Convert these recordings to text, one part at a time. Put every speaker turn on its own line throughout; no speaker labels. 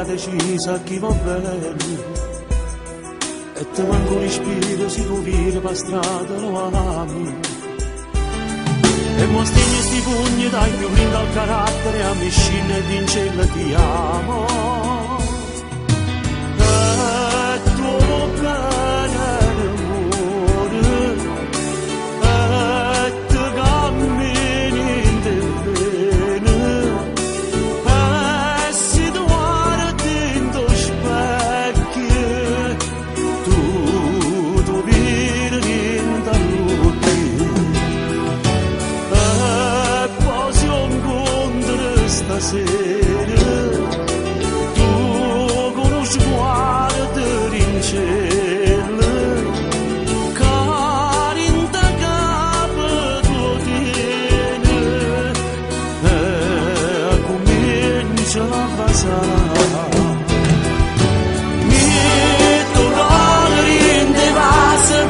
era decisa a chi va bene e te manco respiro si tu vieni per strada lo ami e mo stigni sti pugni dai più lindo al carattere a me scina e vincella ti amo e tu bene amore e te cammini in te bene e si tu guardi in tuo specchio tu vedi in t'allucchi e poi si incontra stasera tu con uno sguardo in cielo cari in ta capo tu tieni e comincia a passare metto l'olio in te vasi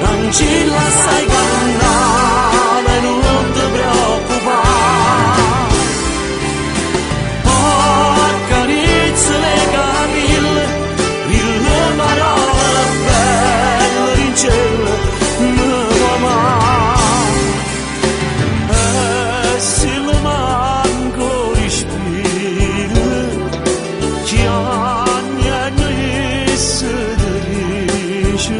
non ci la sai cannare non ti preoccupare accarezza le capille le parole belle in cielo mamma e se lo manco respiro che anni e anni si dice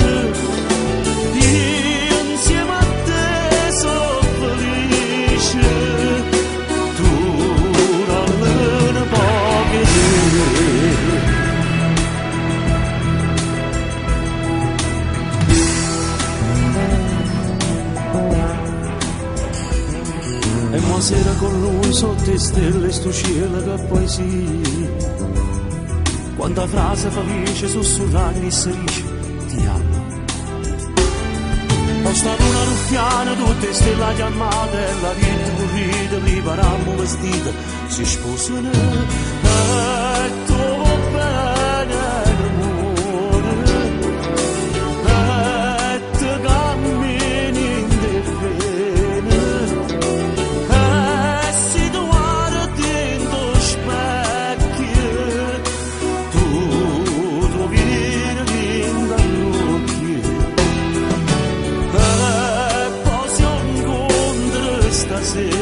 insieme a te sono felice tu almeno poche e mo sera con lui sotto le stelle sto cielo che poesia quanta frase felice sussurrare e si dice ti amo ho stato una ruffiana tutte stelle chiamate e la vita corrida preparammo vestita si sposano e tu bene amore e te cammini in te bene e si tu guardi in tuo specchio tu vieni in dall'occhio e poi si incontra stasera